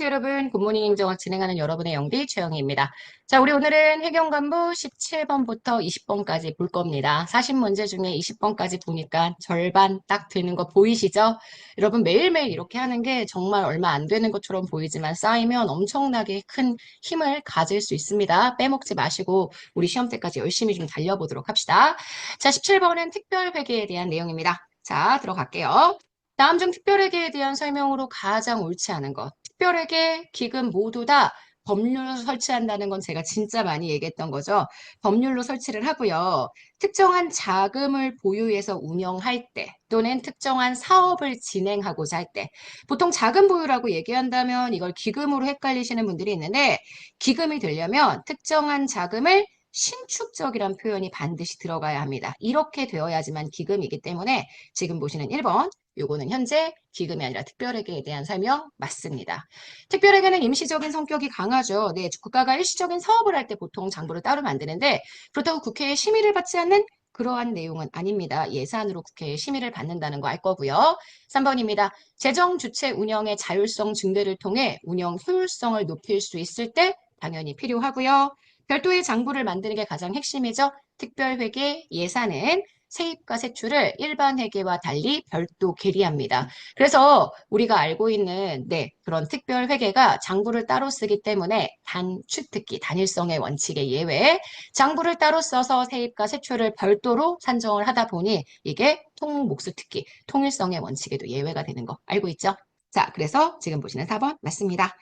안녕하세요, 여러분. 굿모닝 행정학 진행하는 여러분의 영디 최영희입니다. 자, 우리 오늘은 해경관부 17번부터 20번까지 볼 겁니다. 40문제 중에 20번까지 보니까 절반 딱 되는 거 보이시죠? 여러분 매일매일 이렇게 하는 게 정말 얼마 안 되는 것처럼 보이지만 쌓이면 엄청나게 큰 힘을 가질 수 있습니다. 빼먹지 마시고 우리 시험 때까지 열심히 좀 달려보도록 합시다. 자, 17번은 특별회계에 대한 내용입니다. 자, 들어갈게요. 다음 중 특별회계에 대한 설명으로 가장 옳지 않은 것. 특별회계, 기금 모두 다 법률로 설치한다는 건 제가 진짜 많이 얘기했던 거죠. 법률로 설치를 하고요. 특정한 자금을 보유해서 운영할 때 또는 특정한 사업을 진행하고자 할 때 보통 자금 보유라고 얘기한다면 이걸 기금으로 헷갈리시는 분들이 있는데 기금이 되려면 특정한 자금을 신축적이란 표현이 반드시 들어가야 합니다. 이렇게 되어야지만 기금이기 때문에 지금 보시는 1번 요거는 현재 기금이 아니라 특별회계에 대한 설명 맞습니다. 특별회계는 임시적인 성격이 강하죠. 네, 국가가 일시적인 사업을 할 때 보통 장부를 따로 만드는데 그렇다고 국회의 심의를 받지 않는 그러한 내용은 아닙니다. 예산으로 국회의 심의를 받는다는 거 알 거고요. 3번입니다. 재정 주체 운영의 자율성 증대를 통해 운영 효율성을 높일 수 있을 때 당연히 필요하고요. 별도의 장부를 만드는 게 가장 핵심이죠. 특별회계 예산은 세입과 세출을 일반 회계와 달리 별도 계리합니다. 그래서 우리가 알고 있는 그런 특별 회계가 장부를 따로 쓰기 때문에 단추특기, 단일성의 원칙의 예외, 장부를 따로 써서 세입과 세출을 별도로 산정을 하다 보니 이게 통목수특기, 통일성의 원칙에도 예외가 되는 거 알고 있죠? 자, 그래서 지금 보시는 4번 맞습니다.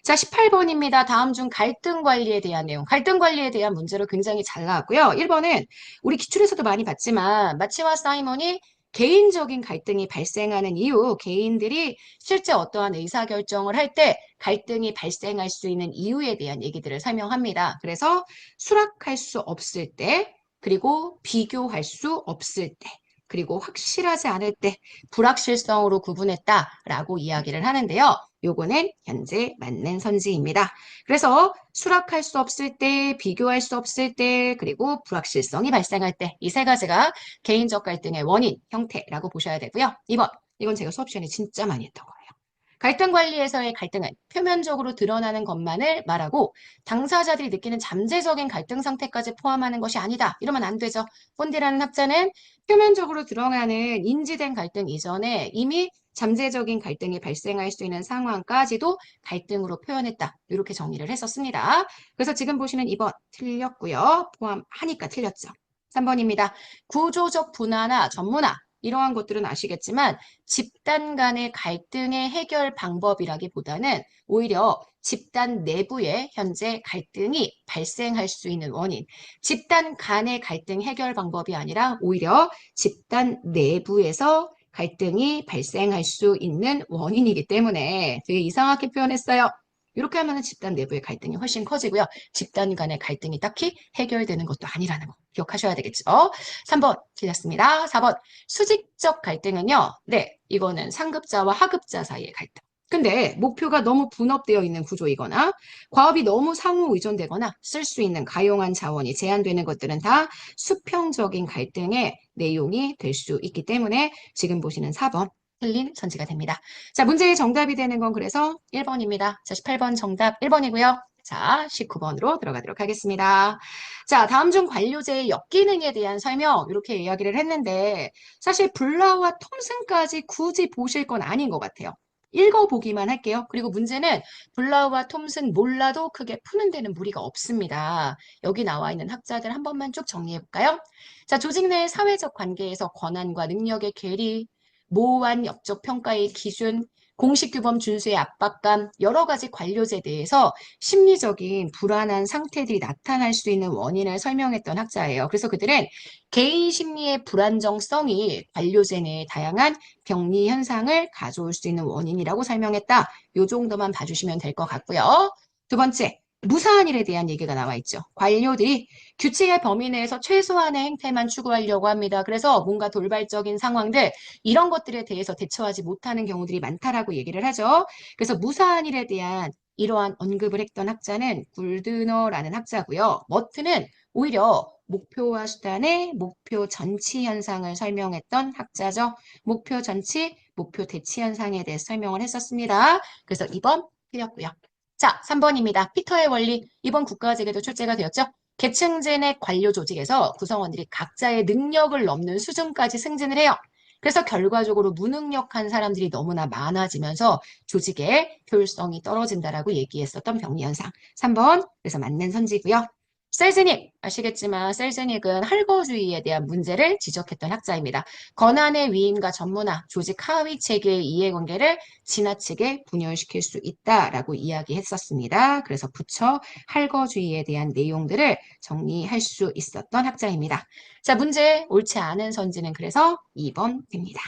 자, 18번입니다. 다음 중 갈등 관리에 대한 내용. 갈등 관리에 대한 문제로 굉장히 잘 나왔고요. 1번은 우리 기출에서도 많이 봤지만 마치와 사이먼이 개인적인 갈등이 발생하는 이유, 개인들이 실제 어떠한 의사결정을 할 때 갈등이 발생할 수 있는 이유에 대한 얘기들을 설명합니다. 그래서 수락할 수 없을 때, 그리고 비교할 수 없을 때, 그리고 확실하지 않을 때 불확실성으로 구분했다라고 이야기를 하는데요. 요거는 현재 맞는 선지입니다. 그래서 수락할 수 없을 때, 비교할 수 없을 때, 그리고 불확실성이 발생할 때 이 세 가지가 개인적 갈등의 원인, 형태라고 보셔야 되고요. 2번, 이건 제가 수업 시간에 진짜 많이 했던 거예요. 갈등 관리에서의 갈등은 표면적으로 드러나는 것만을 말하고 당사자들이 느끼는 잠재적인 갈등 상태까지 포함하는 것이 아니다. 이러면 안 되죠. 폰디라는 학자는 표면적으로 드러나는 인지된 갈등 이전에 이미 잠재적인 갈등이 발생할 수 있는 상황까지도 갈등으로 표현했다. 이렇게 정리를 했었습니다. 그래서 지금 보시는 2번 틀렸고요. 포함하니까 틀렸죠. 3번입니다. 구조적 분화나 전문화. 이러한 것들은 아시겠지만 집단 간의 갈등의 해결 방법이라기보다는 오히려 집단 내부에 현재 갈등이 발생할 수 있는 원인, 집단 간의 갈등 해결 방법이 아니라 오히려 집단 내부에서 갈등이 발생할 수 있는 원인이기 때문에 되게 이상하게 표현했어요. 이렇게 하면 집단 내부의 갈등이 훨씬 커지고요. 집단 간의 갈등이 딱히 해결되는 것도 아니라는 거 기억하셔야 되겠죠. 3번 틀렸습니다. 4번 수직적 갈등은요. 네, 이거는 상급자와 하급자 사이의 갈등. 근데 목표가 너무 분업되어 있는 구조이거나 과업이 너무 상호 의존되거나 쓸 수 있는 가용한 자원이 제한되는 것들은 다 수평적인 갈등의 내용이 될 수 있기 때문에 지금 보시는 4번 틀린 선지가 됩니다. 자, 문제의 정답이 되는 건 그래서 1번입니다. 자, 18번 정답 1번이고요. 자, 19번으로 들어가도록 하겠습니다. 자, 다음 중 관료제의 역기능에 대한 설명 이렇게 이야기를 했는데 사실 불라와 톰슨까지 굳이 보실 건 아닌 것 같아요. 읽어보기만 할게요. 그리고 문제는 블라우와 톰슨 몰라도 크게 푸는 데는 무리가 없습니다. 여기 나와 있는 학자들 한 번만 쭉 정리해 볼까요? 자, 조직 내의 사회적 관계에서 권한과 능력의 괴리, 모호한 역적 평가의 기준, 공식 규범 준수의 압박감, 여러 가지 관료제에 대해서 심리적인 불안한 상태들이 나타날 수 있는 원인을 설명했던 학자예요. 그래서 그들은 개인 심리의 불안정성이 관료제 내의 다양한 병리 현상을 가져올 수 있는 원인이라고 설명했다. 요 정도만 봐주시면 될 것 같고요. 두 번째, 무사한 일에 대한 얘기가 나와 있죠. 관료들이 규칙의 범위 내에서 최소한의 행태만 추구하려고 합니다. 그래서 뭔가 돌발적인 상황들, 이런 것들에 대해서 대처하지 못하는 경우들이 많다라고 얘기를 하죠. 그래서 무사한 일에 대한 이러한 언급을 했던 학자는 굴드너라는 학자고요. 머트는 오히려 목표와 수단의 목표 전치 현상을 설명했던 학자죠. 목표 전치, 목표 대치 현상에 대해 설명을 했었습니다. 그래서 2번 틀렸고요. 자, 3번입니다. 피터의 원리. 이번 국가직에도 출제가 되었죠. 계층제 내 관료 조직에서 구성원들이 각자의 능력을 넘는 수준까지 승진을 해요. 그래서 결과적으로 무능력한 사람들이 너무나 많아지면서 조직의 효율성이 떨어진다라고 얘기했었던 병리현상. 3번, 그래서 맞는 선지고요. 셀즈닉, 아시겠지만 셀즈닉은 할거주의에 대한 문제를 지적했던 학자입니다. 권한의 위임과 전문화, 조직 하위 체계의 이해관계를 지나치게 분열시킬 수 있다라고 이야기했었습니다. 그래서 부처 할거주의에 대한 내용들을 정리할 수 있었던 학자입니다. 자, 문제 옳지 않은 선지는 그래서 2번 됩니다.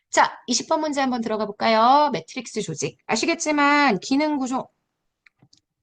자, 20번 문제 한번 들어가 볼까요? 매트릭스 조직. 아시겠지만 기능구조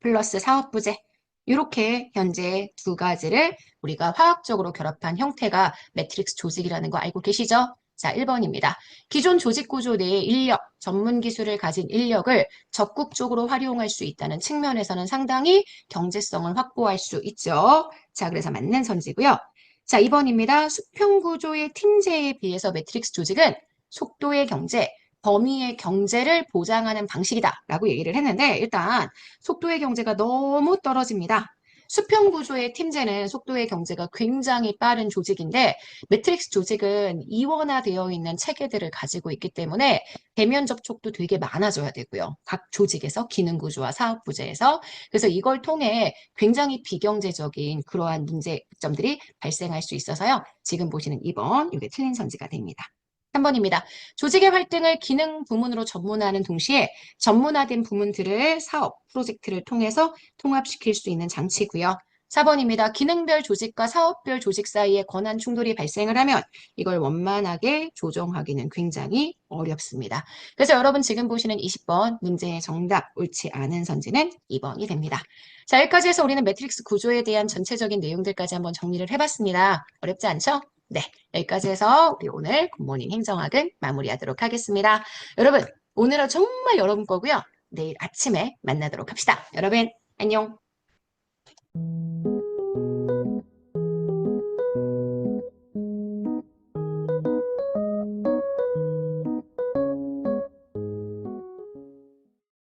플러스 사업부재. 이렇게 현재 두 가지를 우리가 화학적으로 결합한 형태가 매트릭스 조직이라는 거 알고 계시죠? 자, 1번입니다. 기존 조직 구조 내의 인력, 전문 기술을 가진 인력을 적극적으로 활용할 수 있다는 측면에서는 상당히 경제성을 확보할 수 있죠. 자, 그래서 맞는 선지고요. 자, 2번입니다. 수평 구조의 팀제에 비해서 매트릭스 조직은 속도의 경제, 범위의 경제를 보장하는 방식이다라고 얘기를 했는데 일단 속도의 경제가 너무 떨어집니다. 수평 구조의 팀제는 속도의 경제가 굉장히 빠른 조직인데 매트릭스 조직은 이원화되어 있는 체계들을 가지고 있기 때문에 대면 접촉도 되게 많아져야 되고요. 각 조직에서 기능 구조와 사업 부재에서 그래서 이걸 통해 굉장히 비경제적인 그러한 문제점들이 발생할 수 있어서요. 지금 보시는 2번 이게 틀린 선지가 됩니다. 3번입니다. 조직의 활동을 기능 부문으로 전문화하는 동시에 전문화된 부문들을 사업, 프로젝트를 통해서 통합시킬 수 있는 장치고요. 4번입니다. 기능별 조직과 사업별 조직 사이에 권한 충돌이 발생을 하면 이걸 원만하게 조정하기는 굉장히 어렵습니다. 그래서 여러분 지금 보시는 20번 문제의 정답 옳지 않은 선지는 2번이 됩니다. 자, 여기까지 해서 우리는 매트릭스 구조에 대한 전체적인 내용들까지 한번 정리를 해봤습니다. 어렵지 않죠? 네, 여기까지 해서 우리 오늘 굿모닝 행정학은 마무리하도록 하겠습니다. 여러분, 오늘은 정말 여러분 거고요. 내일 아침에 만나도록 합시다. 여러분, 안녕.